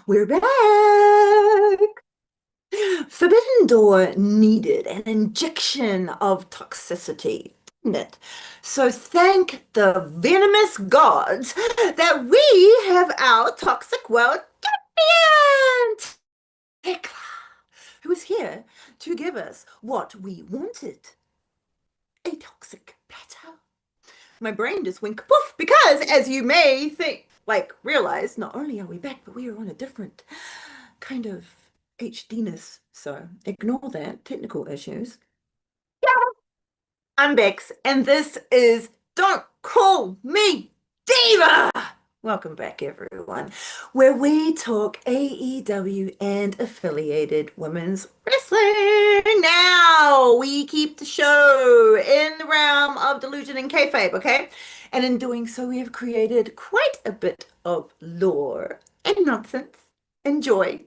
We're back. Forbidden Door needed an injection of toxicity, didn't it? So thank the venomous gods that we have our toxic world champion, Tekla, who is here to give us what we wanted, a toxic battle. My brain just went poof because, as you may think, realize, not only are we back, but we are on a different kind of HDness. So ignore that, technical issues. I'm Bex, and this is Don't Call Me Diva! Welcome back, everyone, where we talk AEW and affiliated women's wrestling. Now, we keep the show in the realm of delusion and kayfabe, okay? And in doing so, we have created quite a bit of lore and nonsense and joy.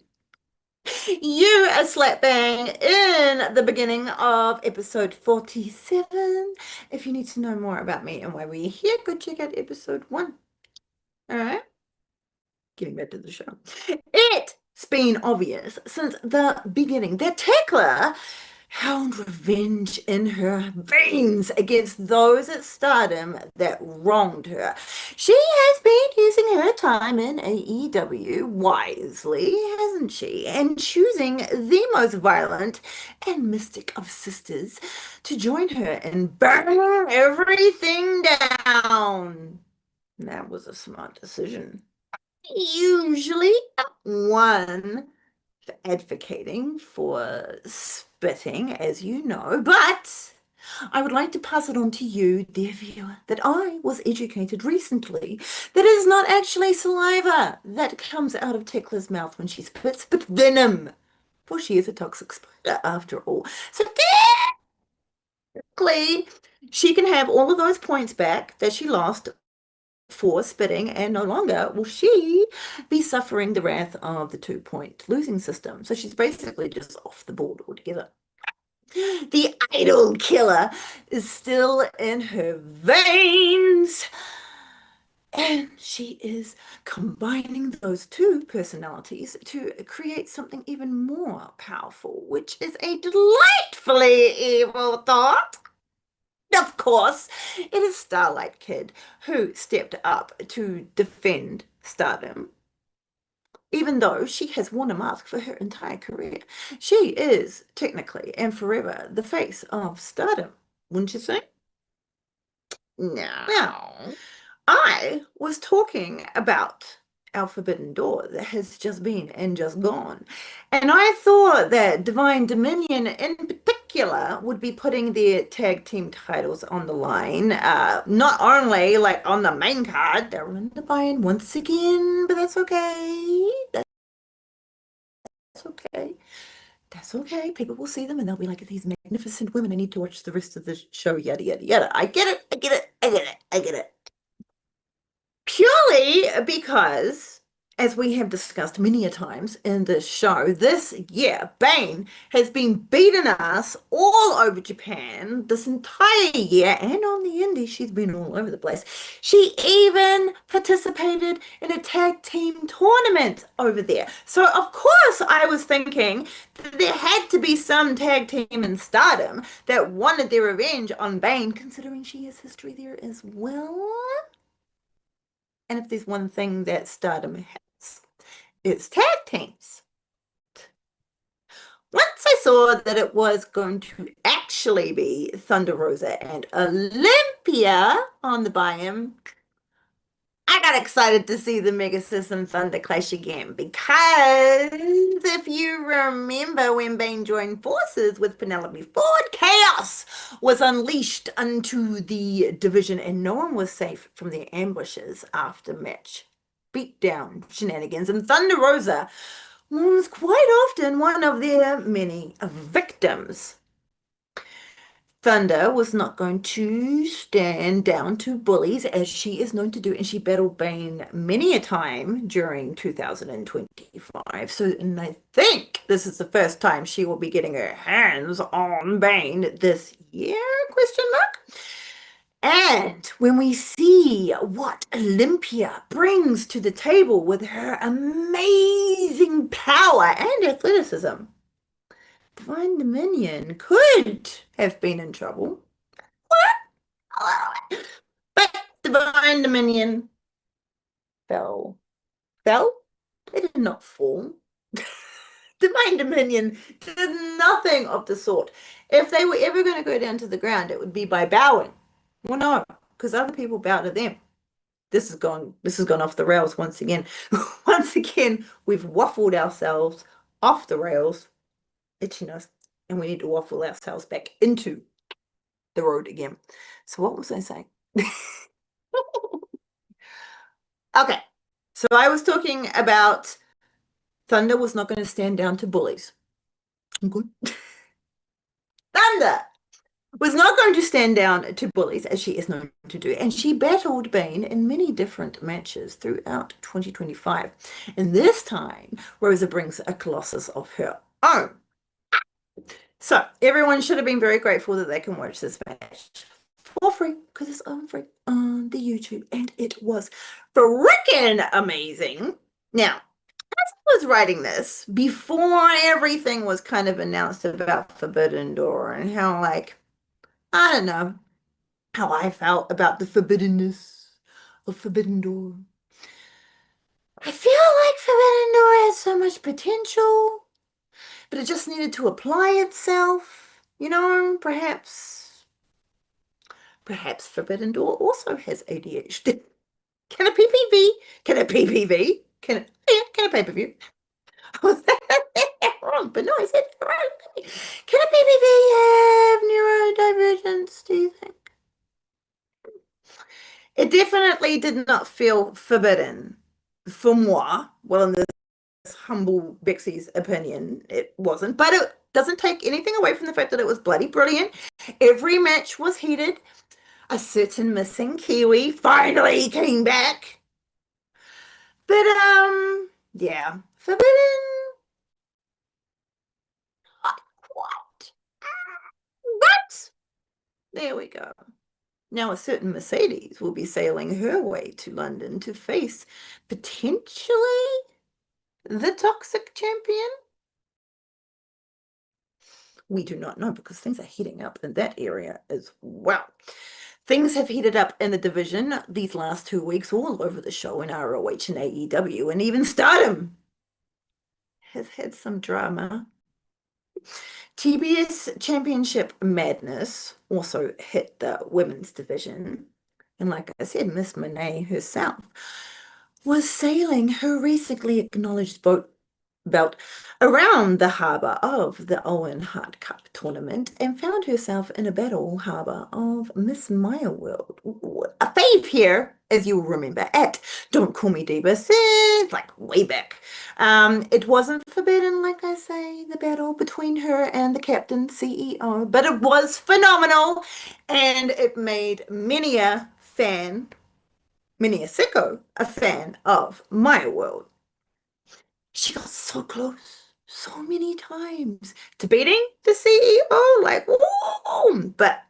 You a slap bang in the beginning of episode 47. If you need to know more about me and why we're here, go check out episode 1. All right, getting back to the show. It's been obvious since the beginning that Tekla held revenge in her veins against those at Stardom that wronged her. She has been using her time in AEW wisely, hasn't she? And choosing the most violent and mystic of sisters to join her and burn everything down. That was a smart decision. Usually one advocating for spitting, as you know, but I would like to pass it on to you, dear viewer, that I was educated recently that it is not actually saliva that comes out of Tekla's mouth when she spits, but venom, for she is a toxic spider after all. So technically, she can have all of those points back that she lost for spitting, and no longer will she be suffering the wrath of the 2-point losing system. So she's basically just off the board altogether. The idol killer is still in her veins. And she is combining those two personalities to create something even more powerful, which is a delightfully evil thought. Of course, it is Starlight Kid who stepped up to defend Stardom. Even though she has worn a mask for her entire career, she is technically and forever the face of Stardom, wouldn't you say? Now, I was talking about our Forbidden Door that has just been and just gone. And I thought that Divine Dominion in particular would be putting their tag team titles on the line. Not only like on the main card, they're in the buy-in once again, but that's okay. That's okay. That's okay. People will see them and they'll be like, these magnificent women. I need to watch the rest of the show, yada, yada, yada. I get it. I get it. I get it. I get it. Purely because, as we have discussed many a times in this show, this year, Bane has been beating us all over Japan this entire year, and on the indie, she's been all over the place. She even participated in a tag team tournament over there. So, of course, I was thinking that there had to be some tag team in Stardom that wanted their revenge on Bane, considering she has history there as well. And if there's one thing that Stardom has, it's tag teams. Once I saw that it was going to actually be Thunder Rosa and Olympia on the buy-in, I got excited to see the Mega System Thunder clash again because if you remember when Bane joined forces with Penelope Ford, chaos was unleashed unto the division and no one was safe from their ambushes after match beatdown shenanigans. And Thunder Rosa was quite often one of their many victims. Thunder was not going to stand down to bullies as she is known to do, and she battled Bane many a time during 2025. So, and I think this is the first time she will be getting her hands on Bane this year, question mark. And when we see what Olympia brings to the table with her amazing power and athleticism, Divine Dominion could have been in trouble. But Divine Dominion fell. Fell? They did not fall. Divine Dominion did nothing of the sort. If they were ever going to go down to the ground, it would be by bowing. Well, no, because other people bow to them. This has gone off the rails once again. Once again, we've waffled ourselves off the rails, itchiness, and we need to waffle ourselves back into the road again. So what was I saying? Okay, so I was talking about Thunder was not going to stand down to bullies. I'm good. Thunder was not going to stand down to bullies as she is known to do, and she battled Bane in many different matches throughout 2025. And this time, Rosa brings a colossus of her own. So everyone should have been very grateful that they can watch this match for free because it's on free on the YouTube, and it was freaking amazing. Now, as I was writing this, before everything was kind of announced about Forbidden Door and how, like, I don't know how I felt about the forbiddenness of Forbidden Door. I feel like Forbidden Door has so much potential, but it just needed to apply itself. You know, perhaps Forbidden Door also has ADHD. Can a PPV? Can a PPV? Can a pay-per-view? I was wrong, but no, I said it right. Can a PPV have neurodivergence, do you think? It definitely did not feel forbidden for moi. Well, in this humble Bexy's opinion, it wasn't. But it doesn't take anything away from the fact that it was bloody brilliant. Every match was heated. A certain missing Kiwi finally came back. But yeah, forbidden. What? What? There we go. Now, a certain Mercedes will be sailing her way to London to face potentially the toxic champion. We do not know because things are heating up in that area as well. Things have heated up in the division these last 2 weeks, all over the show in ROH and AEW, and even Stardom has had some drama. TBS Championship Madness also hit the women's division. And like I said, Miss Monet herself was sailing her recently acknowledged belt around the harbour of the Owen Hart Cup tournament and found herself in a battle harbour of Miss Maya World. A fave here, as you'll remember, at Don't Call Me Diva, since like way back. It wasn't forbidden, like I say, the battle between her and the captain CEO, but it was phenomenal and it made many a sicko, a fan of Maya World. She got so close so many times to beating the CEO, like, whoa! But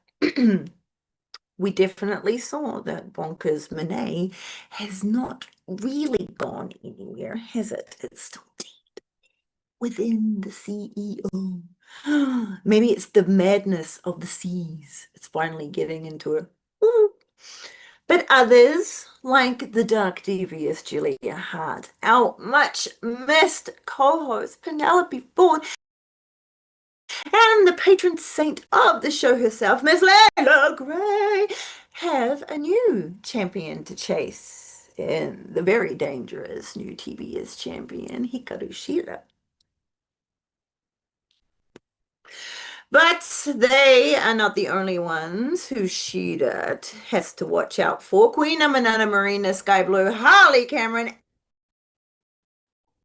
we definitely saw that Bonkers Monet has not really gone anywhere, has it? It's still deep within the CEO. Maybe it's the madness of the seas. It's finally getting into her. Ooh. But others, like the dark devious Julia Hart, our much missed co-host Penelope Ford, and the patron saint of the show herself, Miss Layla Gray, have a new champion to chase in the very dangerous new TBS champion, Hikaru Shida. But they are not the only ones who Shida has to watch out for. Queen Amanana Marina, Sky Blue, Harley Cameron,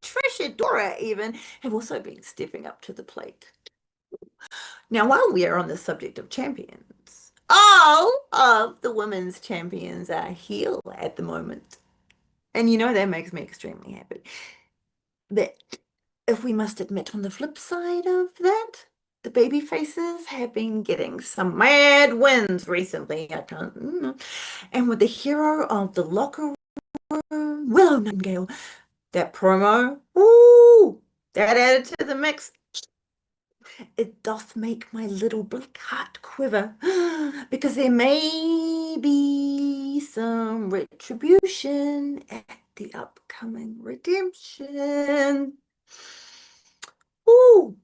Trisha Dora even have also been stepping up to the plate. Now, while we are on the subject of champions, all of the women's champions are heel at the moment. And you know that makes me extremely happy. But if we must admit on the flip side of that, the baby faces have been getting some mad wins recently. I can't. And with the hero of the locker room, Willow Nightingale, that promo, ooh, that added to the mix. It doth make my little black heart quiver because there may be some retribution at the upcoming redemption. Ooh,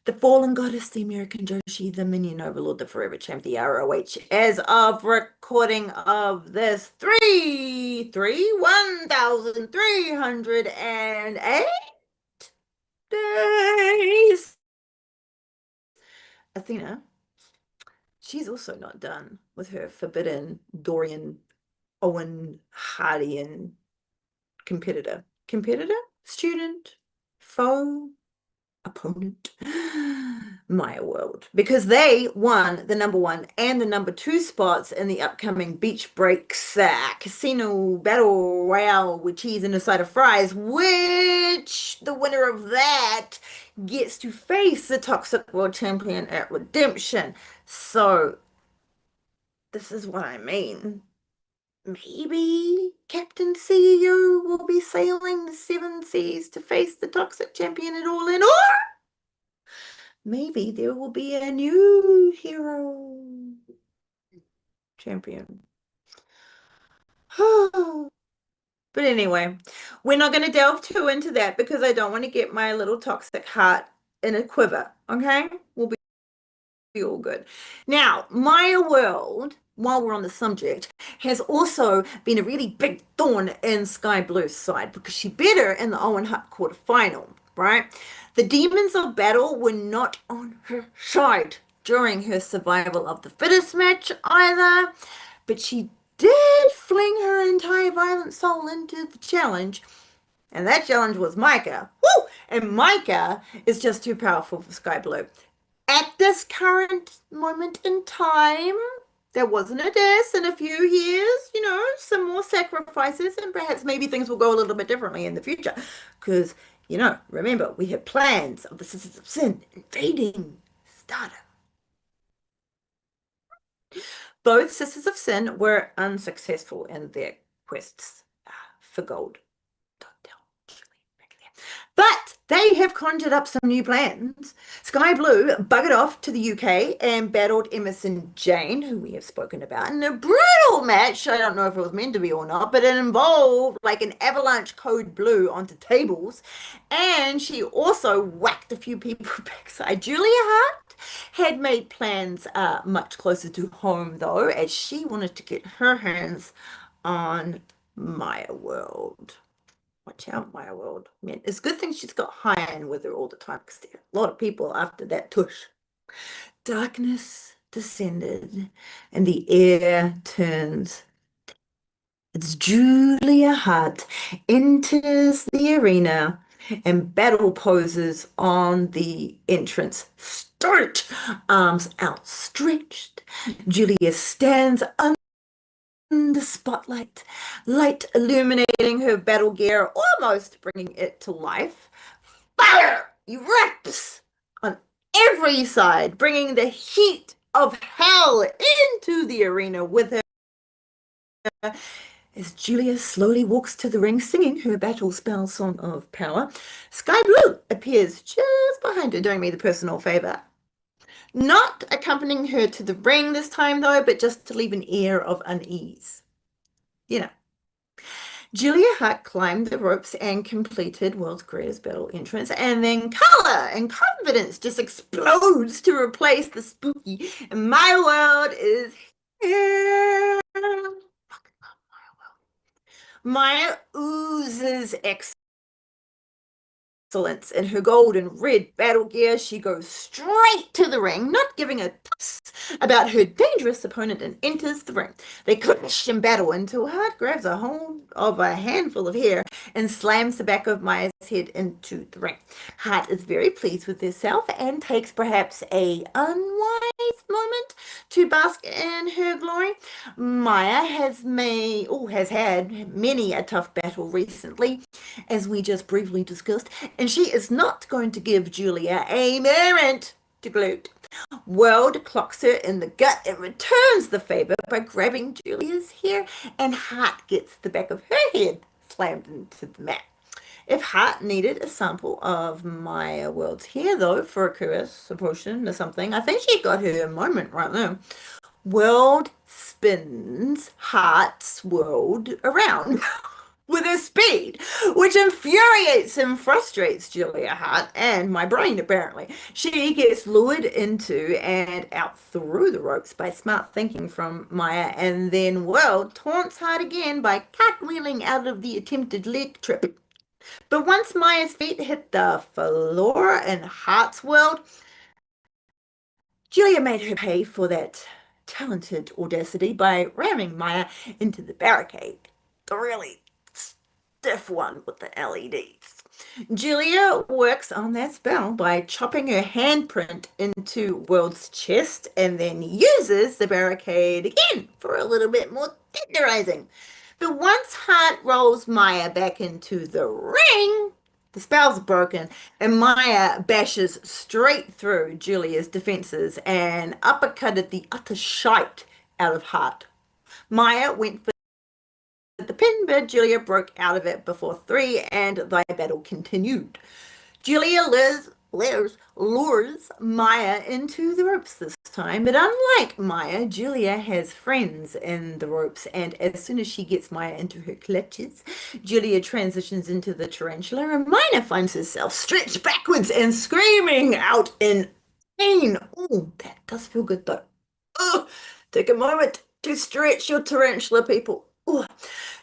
the fallen goddess, the American Joshi, the minion overlord, the forever champ, the ROH, as of recording of this 1,308 days. Athena, she's also not done with her forbidden Dorian Owen Hardian competitor. Competitor? Student? Foe? Opponent? Maya World. Because they won the number one and the number two spots in the upcoming Beach Breaks Casino Battle Royale with cheese and a side of fries, which the winner of that gets to face the Toxic World Champion at Redemption. So, this is what I mean. Maybe Captain CEO will be sailing the seven seas to face the Toxic Champion at All In, or maybe there will be a new hero champion. But anyway, we're not going to delve too into that because I don't want to get my little toxic heart in a quiver. Okay? We'll be all good. Now, Maya World, while we're on the subject, has also been a really big thorn in Sky Blue's side because she beat her in the Owen Hart quarterfinal, right? The Demons of Battle were not on her side during her survival of the fittest match either, but she did fling her entire violent soul into the challenge, and that challenge was Micah. Woo! And Micah is just too powerful for Sky Blue. At this current moment in time, there wasn't a diss in a few years, some more sacrifices, and perhaps maybe things will go a little bit differently in the future. Because, remember, we had plans of the Sisters of Sin invading Stardom. Both Sisters of Sin were unsuccessful in their quests for gold. Don't tell But they have conjured up some new plans. Sky Blue buggered off to the UK and battled Emerson Jane, who we have spoken about, in a brutal match. I don't know if it was meant to be or not, but it involved like an avalanche code blue onto tables. And she also whacked a few people backside. Julia Hart had made plans much closer to home, though, as she wanted to get her hands on Maya World. Watch out, Maya World. Man, it's a good thing she's got Hyan with her all the time because there are a lot of people after that tush. Darkness descended and the air turns. It's Julia Hart enters the arena and battle poses on the entrance. Start! Arms outstretched. Julia stands the spotlight, light illuminating her battle gear, almost bringing it to life. Fire erupts on every side, bringing the heat of hell into the arena with her as Julia slowly walks to the ring singing her battle spell Song of Power. Sky Blue appears just behind her, doing me the personal favor. Not accompanying her to the ring this time, though, but just to leave an air of unease. Julia Hart climbed the ropes and completed World's Greatest Battle entrance, and then color and confidence just explodes to replace the spooky. And My World is here. Maya oozes excellence in her gold and red battle gear. She goes straight to the ring, not giving a toss about her dangerous opponent, and enters the ring. They clash in battle until Hart grabs a hold of a handful of hair and slams the back of Maya's head into the ring. Hart is very pleased with herself and takes perhaps a unwise moment to bask in her glory. Maya has had many a tough battle recently, as we just briefly discussed, and she is not going to give Julia a moment to glute. World clocks her in the gut and returns the favor by grabbing Julia's hair, and Hart gets the back of her head slammed into the mat. If Hart needed a sample of Maya World's hair, though, for a caress, a potion, or something, I think she got her moment right there. World spins Hart's world around with her speed, which infuriates and frustrates Julia Hart and my brain, apparently. She gets lured into and out through the ropes by smart thinking from Maya, and then World taunts Hart again by cartwheeling out of the attempted leg trip. But once Maya's feet hit the floor in Hart's world, Julia made her pay for that talented audacity by ramming Maya into the barricade, the really stiff one with the LEDs. Julia works on that spell by chopping her handprint into World's chest and then uses the barricade again for a little bit more tenderizing. But once Hart rolls Maya back into the ring, the spell's broken, and Maya bashes straight through Julia's defenses and uppercutted the utter shite out of Hart. Maya went for the pin, but Julia broke out of it before three, and the battle continued. Julia lures Maya into the ropes this time, but unlike Maya, Julia has friends in the ropes, and as soon as she gets Maya into her clutches, Julia transitions into the tarantula, and Maya finds herself stretched backwards and screaming out in pain. Oh, that does feel good though. Oh, take a moment to stretch your tarantula, people. Oh.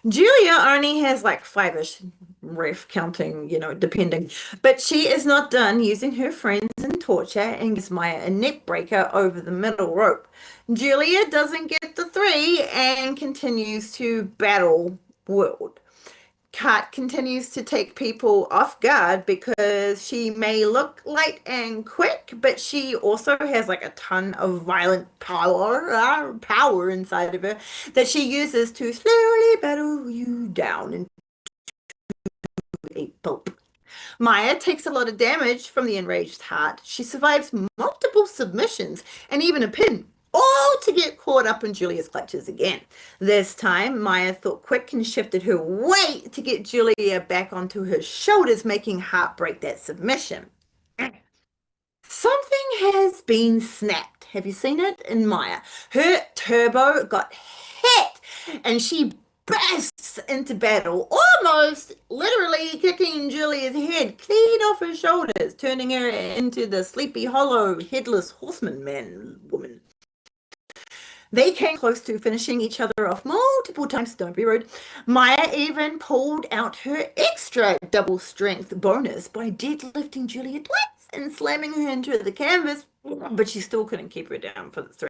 Julia only has like five-ish ref counting, depending. But she is not done using her friends in torture and gives Maya a neck breaker over the middle rope. Julia doesn't get the three and continues to battle World. Kat continues to take people off guard because she may look light and quick, but she also has like a ton of violent power inside of her that she uses to slowly battle you down into a pulp. Maya takes a lot of damage from the enraged Heart. She survives multiple submissions and even a pin, all to get caught up in Julia's clutches again. This time, Maya thought quick and shifted her weight to get Julia back onto her shoulders, making Heart break that submission. Something has been snapped. Have you seen it in Maya? Her turbo got hit and she bursts into battle, almost literally kicking Julia's head clean off her shoulders, turning her into the Sleepy Hollow headless horseman woman. They came close to finishing each other off multiple times, don't be rude. Maya even pulled out her extra double strength bonus by deadlifting Julia twice and slamming her into the canvas, but she still couldn't keep her down for the three.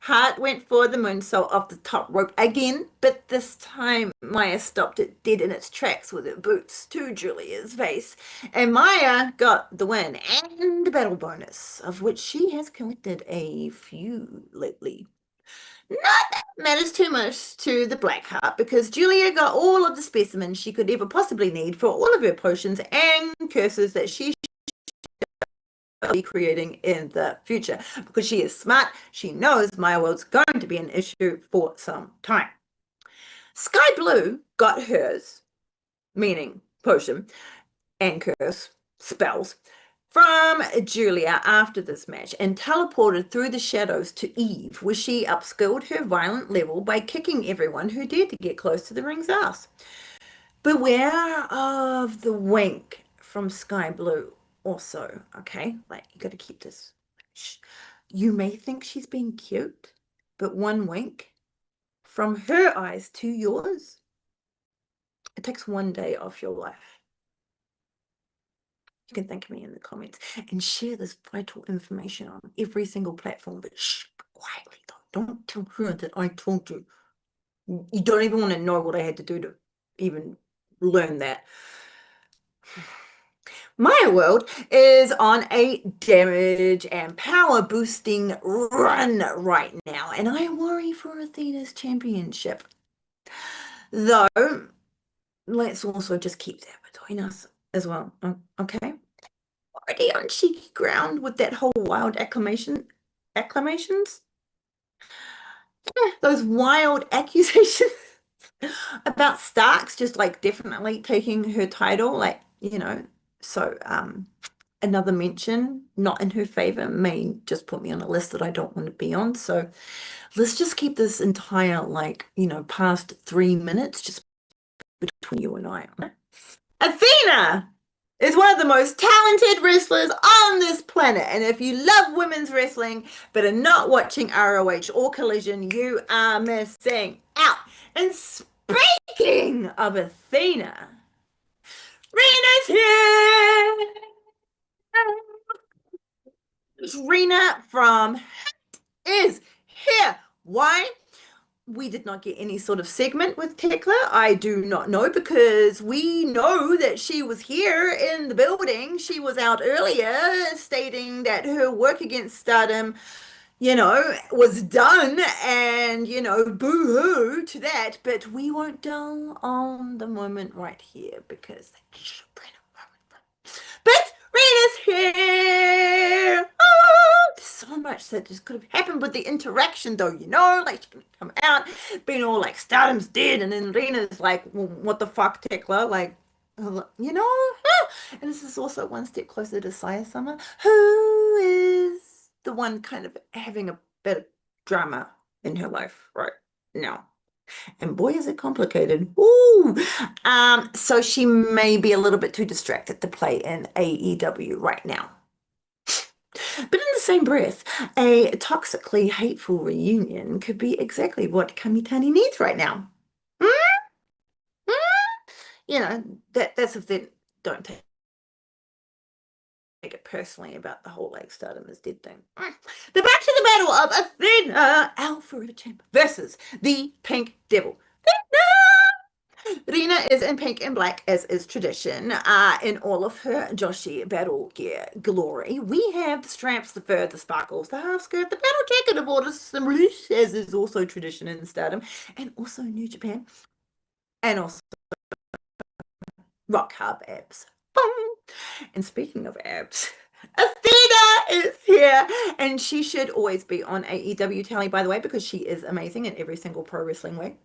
Hart went for the moonsault off the top rope again, but this time Maya stopped it dead in its tracks with her boots to Julia's face, and Maya got the win and the battle bonus, of which she has collected a few lately. Not that matters too much to the Black Heart because Julia got all of the specimens she could ever possibly need for all of her potions and curses that she be creating in the future because she is smart. She knows Maya World's going to be an issue for some time. Sky Blue got hers, meaning potion and curse spells, from Julia after this match and teleported through the shadows to Eve, where she upskilled her violent level by kicking everyone who dared to get close to the ring's ass. Beware of the wink from Sky Blue also, okay? Like, you got to keep this. You may think she's being cute, but one wink from her eyes to yours, it takes one day off your life. You can thank me in the comments and share this vital information on every single platform, but shh, quietly though. Don't tell her that I told you. You don't even want to know what I had to do to even learn that. My world is on a damage and power boosting run right now, and I worry for Athena's championship. Though, let's also just keep that between us as well, okay? already on cheeky ground with that whole wild acclamations, those wild accusations about Starks just like definitely taking her title, like, so another mention not in her favor may just put me on a list that I don't want to be on. So let's just keep this entire like, past 3 minutes just between you and I. Athena is one of the most talented wrestlers on this planet. And if you love women's wrestling but are not watching ROH or Collision, you are missing out. And speaking of Athena, Rena's here. Rena from is here. Why? We did not get any sort of segment with Tekla. I do not know because we know that she was here in the building. She was out earlier stating that her work against Stardom, was done and, boo-hoo to that. But we won't dwell on the moment right here because that should bring a moment. But Rena's here. Oh, there's so much that just could have happened with the interaction, though, like she can come out, being all like Stardom's dead, and then Rena's like, well, what the fuck, Tekla? Like, and this is also one step closer to Saya Summer, who is the one kind of having a bit of drama in her life right now. And boy, is it complicated. Ooh. So she may be a little bit too distracted to play in AEW right now. But in the same breath, a toxically hateful reunion could be exactly what Kamitani needs right now. Mm? Mm? That's if they don't take it personally about the whole like Stardom is dead thing. The back to the battle of Athena, our forever champ, versus the Pink Devil. Rena is in pink and black, as is tradition, in all of her Joshi battle gear glory. We have the straps, the fur, the sparkles, the half skirt, the battle jacket of order system, as is also tradition in Stardom, and also New Japan, and also rock hard abs. Boom! And speaking of abs, Athena is here, and she should always be on AEW Tally, by the way, because she is amazing in every single pro wrestling way.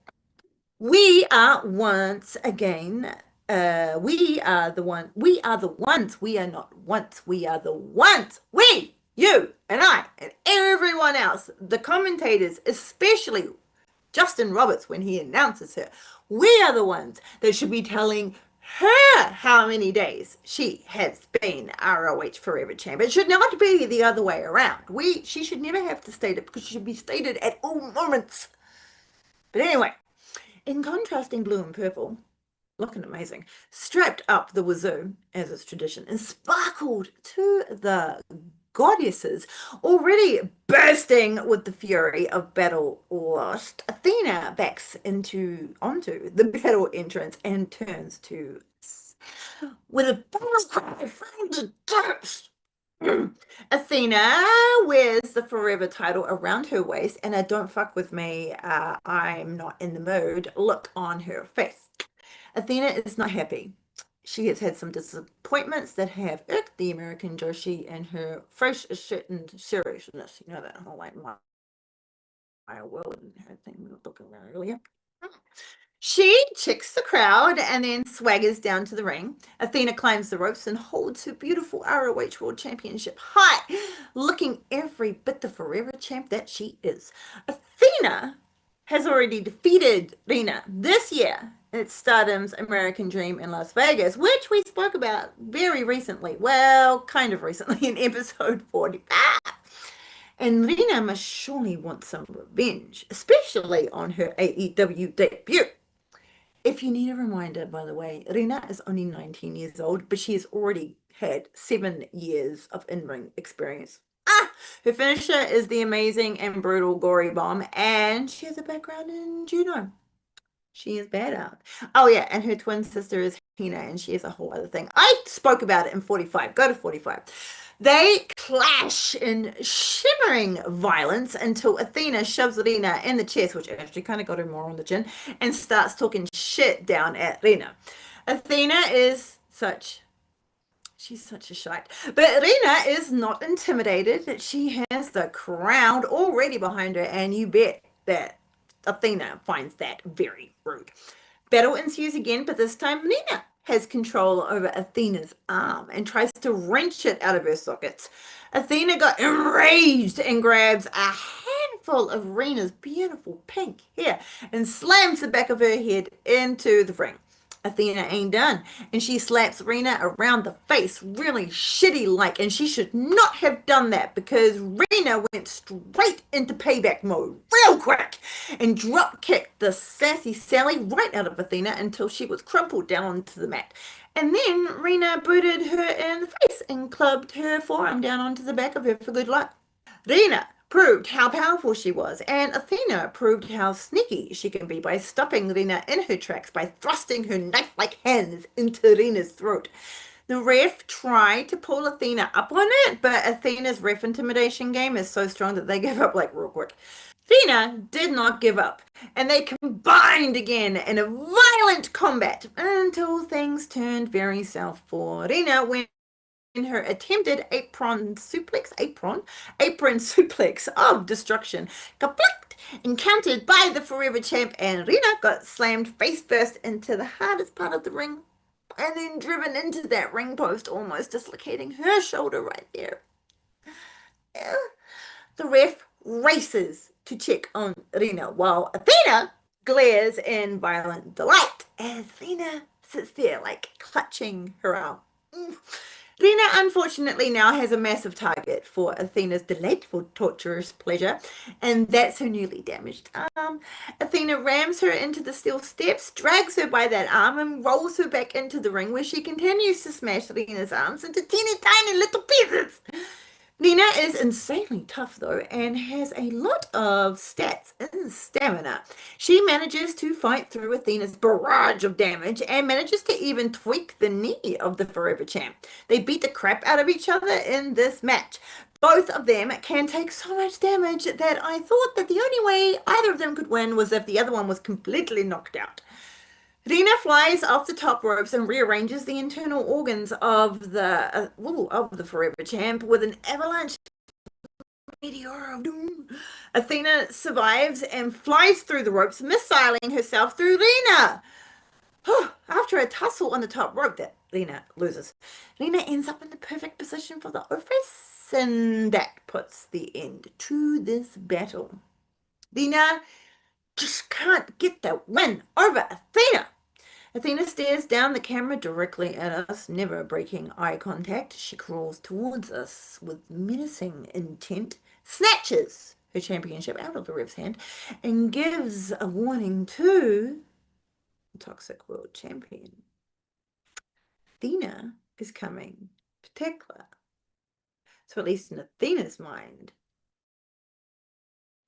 We are once again, we are the ones, we are not once, we are the ones, we, you, and I, and everyone else, the commentators, especially Justin Roberts when he announces her, we are the ones that should be telling her how many days she has been ROH Forever Champ. It should not be the other way around. She should never have to state it because she should be stated at all moments. But anyway, in contrasting blue and purple, looking amazing, strapped up the wazoo, as is tradition, and sparkled to the goddesses, already bursting with the fury of battle lost, Athena backs onto the battle entrance and turns to us with a battle cry from the depths. Athena wears the forever title around her waist and a don't fuck with me, I'm not in the mood look on her face. Athena is not happy. She has had some disappointments that have irked the American Joshi and her fresh shit and seriousness. That whole like my world and her thing we were talking about earlier. She chicks the crowd and then swaggers down to the ring. Athena climbs the ropes and holds her beautiful ROH World Championship high, looking every bit the forever champ that she is. Athena has already defeated Rena this year at Stardom's American Dream in Las Vegas, which we spoke about very recently. Well, kind of recently in episode 45. And Rena must surely want some revenge, especially on her AEW debut. If you need a reminder, by the way, Rena is only 19 years old, but she has already had 7 years of in-ring experience. Her finisher is the amazing and brutal Gory Bomb, and she has a background in judo. She is bad out. Oh, yeah, and her twin sister is Hina, and she is a whole other thing. I spoke about it in 45. Go to 45. They clash in shimmering violence until Athena shoves Rena in the chest, which actually kind of got her more on the chin, and starts talking shit down at Rena. Athena is such She's such a shite. But Rena is not intimidated. She has the crowd already behind her, and you bet that Athena finds that very rude. Battle ensues again, but this time Rena has control over Athena's arm and tries to wrench it out of her sockets. Athena got enraged and grabs a handful of Rena's beautiful pink hair and slams the back of her head into the ring. Athena ain't done, and she slaps Rena around the face really shitty like, and she should not have done that because Rena went straight into payback mode real quick and drop kicked the sassy Sally right out of Athena until she was crumpled down onto the mat. And then Rena booted her in the face and clubbed her forearm down onto the back of her for good luck. Rena proved how powerful she was, and Athena proved how sneaky she can be by stopping Rena in her tracks by thrusting her knife-like hands into Rena's throat. The ref tried to pull Athena up on it, but Athena's ref intimidation game is so strong that they give up like real quick. Athena did not give up, and they combined again in a violent combat until things turned very south for Rena when in her attempted apron suplex of destruction, kaplicked and countered by the forever champ, and Rena got slammed face first into the hardest part of the ring, and then driven into that ring post, almost dislocating her shoulder right there. The ref races to check on Rena, while Athena glares in violent delight as Rena sits there, like clutching her arm. Rena unfortunately now has a massive target for Athena's delightful torturous pleasure, and that's her newly damaged arm. Athena rams her into the steel steps, drags her by that arm, and rolls her back into the ring where she continues to smash Rena's arms into teeny tiny little pieces. Nina is insanely tough though and has a lot of stats and stamina. She manages to fight through Athena's barrage of damage and manages to even tweak the knee of the Forever Champ. They beat the crap out of each other in this match. Both of them can take so much damage that I thought that the only way either of them could win was if the other one was completely knocked out. Rena flies off the top ropes and rearranges the internal organs of the Forever Champ with an avalanche meteor of doom. Athena survives and flies through the ropes, missiling herself through Rena. After a tussle on the top rope that Rena loses, Rena ends up in the perfect position for the office, and that puts the end to this battle. Rena just can't get the win over Athena. Athena stares down the camera directly at us, never breaking eye contact. She crawls towards us with menacing intent, snatches her championship out of the ref's hand, and gives a warning to the Toxic World Champion. Athena is coming to Tekla. So at least in Athena's mind,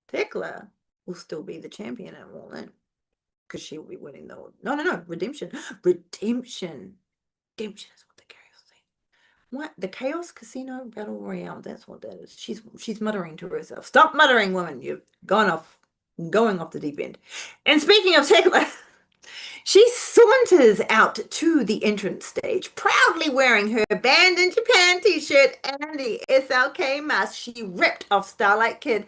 Tekla will still be the champion at All In. Because she will be winning the no, redemption. Redemption is what the chaos thing. What? The Chaos Casino Battle Royale. That's what that is. She's muttering to herself. Stop muttering, woman. You've going off the deep end. And speaking of Tekla, she saunters out to the entrance stage, proudly wearing her Band in Japan t-shirt and the SLK mask she ripped off Starlight Kid.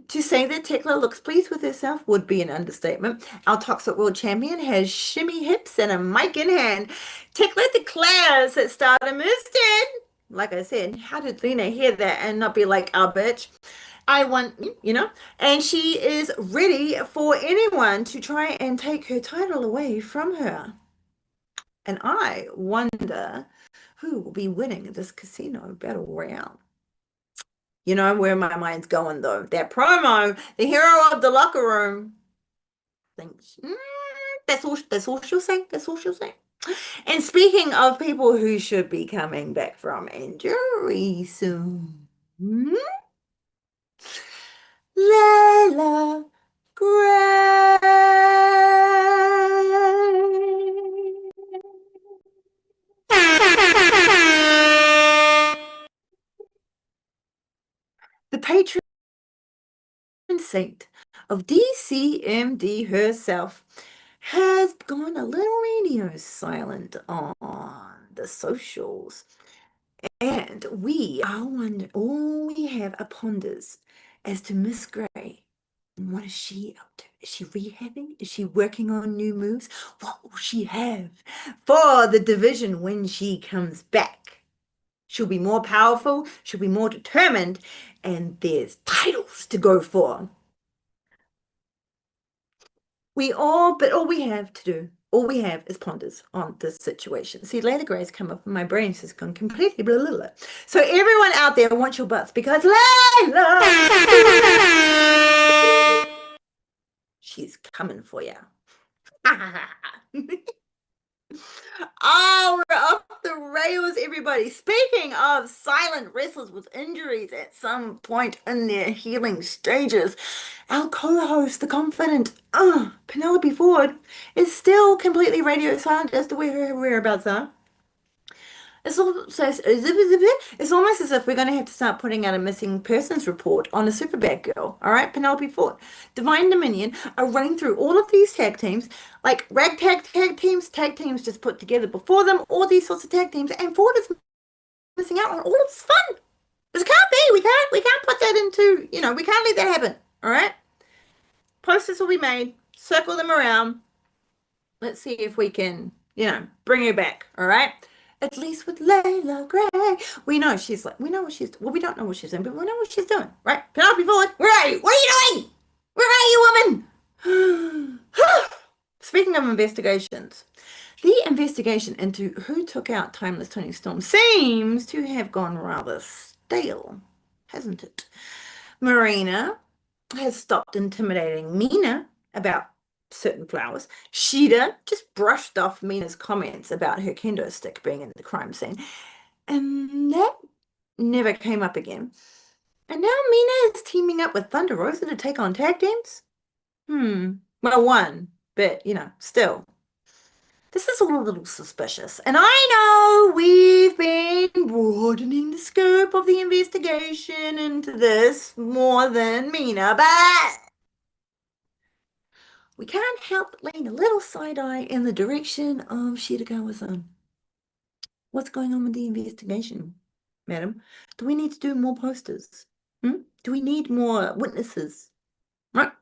To say that Tekla looks pleased with herself would be an understatement. Our Toxic World Champion has shimmy hips and a mic in hand. Tekla declares that Stardom is dead. Like I said, how did Lena hear that and not be like, oh, bitch, I want, and she is ready for anyone to try and take her title away from her. And I wonder who will be winning this casino battle royale. You know where my mind's going though. That promo, the hero of the locker room, thinks that's all she'll say. That's all she'll say. And speaking of people who should be coming back from injury soon, Layla Gray. The patron saint of DCMD herself has gone a little radio silent on the socials. And we are wondering, all we have are ponders as to Miss Gray. What is she up to? Is she rehabbing? Is she working on new moves? What will she have for the division when she comes back? She'll be more powerful, she'll be more determined, and there's titles to go for. But all we have to do, all we have is ponders on this situation. See, Layla Gray's come up and my brain's just gone completely blah, blah, blah. So everyone out there wants your butts because Layla, she's coming for you. Oh, we're off the rails, everybody. Speaking of silent wrestlers with injuries at some point in their healing stages, our co-host, the confident Penelope Ford, is still completely radio silent as to where her whereabouts are. It's almost as if we're going to have to start putting out a missing persons report on a Superbad girl. All right, Penelope Ford. Divine Dominion are running through all of these tag teams, like ragtag tag teams just put together before them, all these sorts of tag teams, and Ford is missing out on all of this fun. This can't be. We can't put that into, we can't let that happen. All right. Posters will be made. Circle them around. Let's see if we can, bring her back. All right. At least with Layla Gray, we know what she's, well, we don't know what she's doing, but we know what she's doing, right? Penelope Ford, where are you? What are you doing? Where are you, woman? Speaking of investigations, the investigation into who took out Timeless Tony Storm seems to have gone rather stale, hasn't it? Marina has stopped intimidating Mina about certain flowers. Sheeta just brushed off Mina's comments about her kendo stick being in the crime scene. And that never came up again. And now Mina is teaming up with Thunder Rosa to take on tag teams? Well, one, but, still. This is all a little suspicious. And I know we've been broadening the scope of the investigation into this more than Mina, but we can't help laying a little side eye in the direction of Shitagawa-san. What's going on with the investigation, madam? Do we need to do more posters? Do we need more witnesses? Right?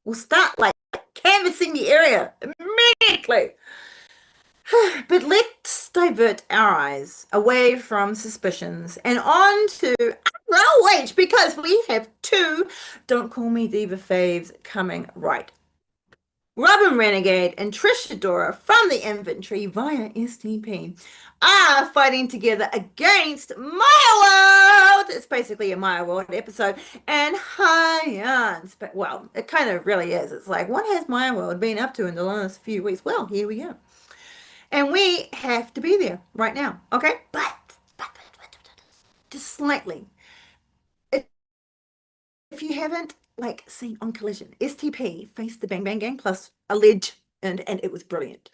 We'll start like canvassing the area immediately. But let's divert our eyes away from suspicions and on to ROH because we have two Don't Call Me Diva faves coming right. Robin Renegade and Trish Adora from the inventory via STP are fighting together against Maya World. It's basically a Maya World episode. And Hyan's, but well, it kind of really is. It's like, what has Maya World been up to in the last few weeks? Well, here we go. And we have to be there right now, okay? But just slightly. If you haven't seen on Collision, STP faced the Bang Bang Gang plus a ledge, and it was brilliant.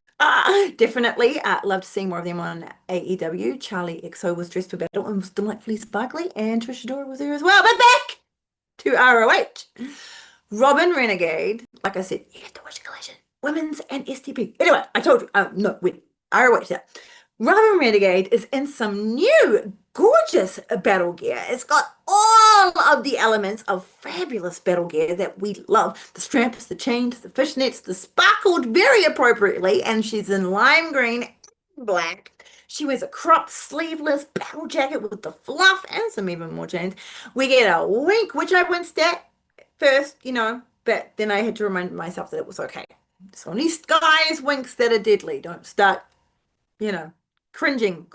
Definitely love to see more of them on AEW. Charlie XO was dressed for battle and was delightfully sparkly, and Trish Adora was there as well. But back to ROH. Robin Renegade, like I said, you have to watch Collision. Women's and STP. Anyway, I told you. No, wait. ROH. Yeah. Robin Renegade is in some new gorgeous battle gear. It's got all of the elements of fabulous battle gear that we love. The straps, the chains, the fishnets, the sparkled very appropriately, and she's in lime green and black. She wears a cropped sleeveless battle jacket with the fluff and some even more chains. We get a wink, which I winced at first, but then I had to remind myself that it was okay. It's only guys winks that are deadly. Don't start, cringing,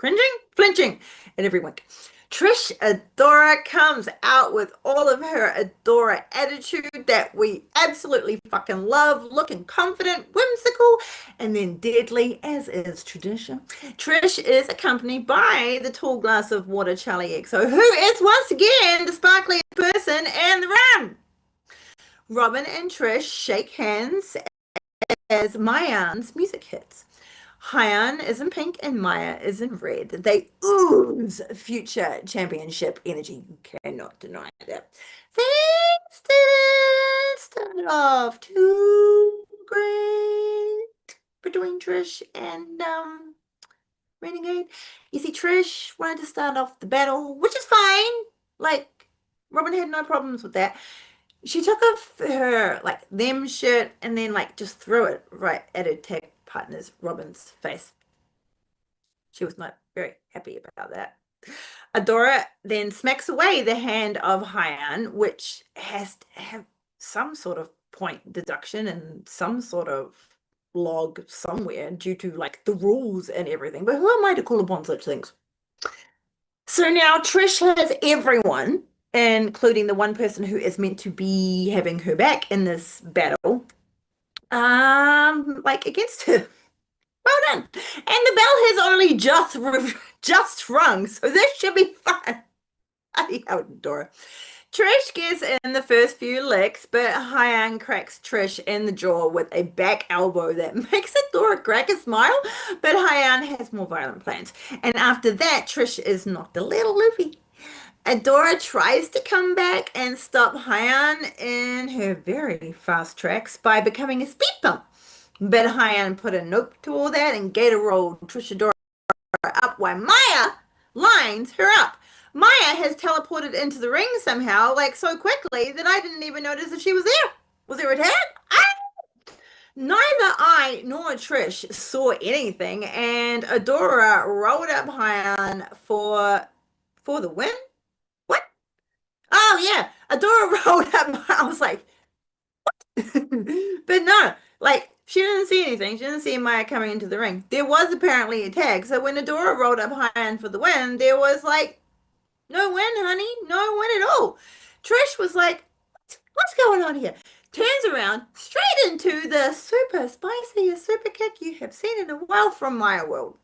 flinching at every wink. Trish Adora comes out with all of her Adora attitude that we absolutely fucking love, looking confident, whimsical, and then deadly, as is tradition. Trish is accompanied by the tall glass of water Charlie XO, who is once again the sparkly person in the room. Robin and Trish shake hands as Mayan's music hits. Hyan is in pink and Maya is in red. They ooze future championship energy. You cannot deny that. Things didn't start off too great. between Trish and Renegade. You see, Trish wanted to start off the battle, which is fine. Like, Robin had no problems with that. She took off her like them shirt and then like just threw it right at her tag partner's Robin's face. She was not very happy about that. Adora then smacks away the hand of Hyan, which has to have some sort of point deduction and some sort of log somewhere due to like the rules and everything. But who am I to call upon such things? So now Trish has everyone, including the one person who is meant to be having her back in this battle, like against her. Well done. And the bell has only just rung, so this should be fun. I Dora. Trish gets in the first few licks, but Hyan cracks Trish in the jaw with a back elbow that makes Adora crack a smile, but Hyan has more violent plans. And after that, Trish is knocked a little loopy. Adora tries to come back and stop Hyan in her very fast tracks by becoming a speed bump. But Hyan put a nope to all that and gator rolled Trish Adora up while Maya lines her up. Maya has teleported into the ring somehow, like so quickly that I didn't even notice that she was there. Was there a tag? Neither I nor Trish saw anything, and Adora rolled up Hyan for the win. What? Oh yeah, Adora rolled up. I was like, but no, like she didn't see anything. She didn't see Maya coming into the ring. There was apparently a tag. So when Adora rolled up Hyan for the win, there was like no win, honey. No win at all. Trish was like, what's going on here? Turns around straight into the super spiciest super kick you have seen in a while from Maya World.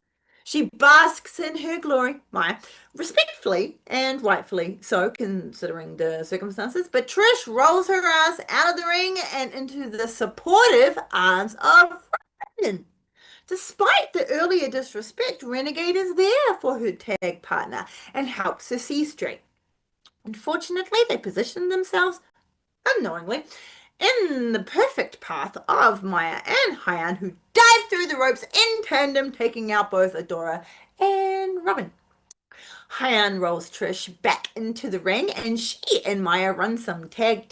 She basks in her glory, Maya, respectfully and rightfully so, considering the circumstances. But Trish rolls her ass out of the ring and into the supportive arms of Robin. Despite the earlier disrespect, Renegade is there for her tag partner and helps her see straight. Unfortunately, they position themselves unknowingly in the perfect path of Maya and Hyan, who dive through the ropes in tandem, taking out both Adora and Robin. Hyan rolls Trish back into the ring, and she and Maya run some tag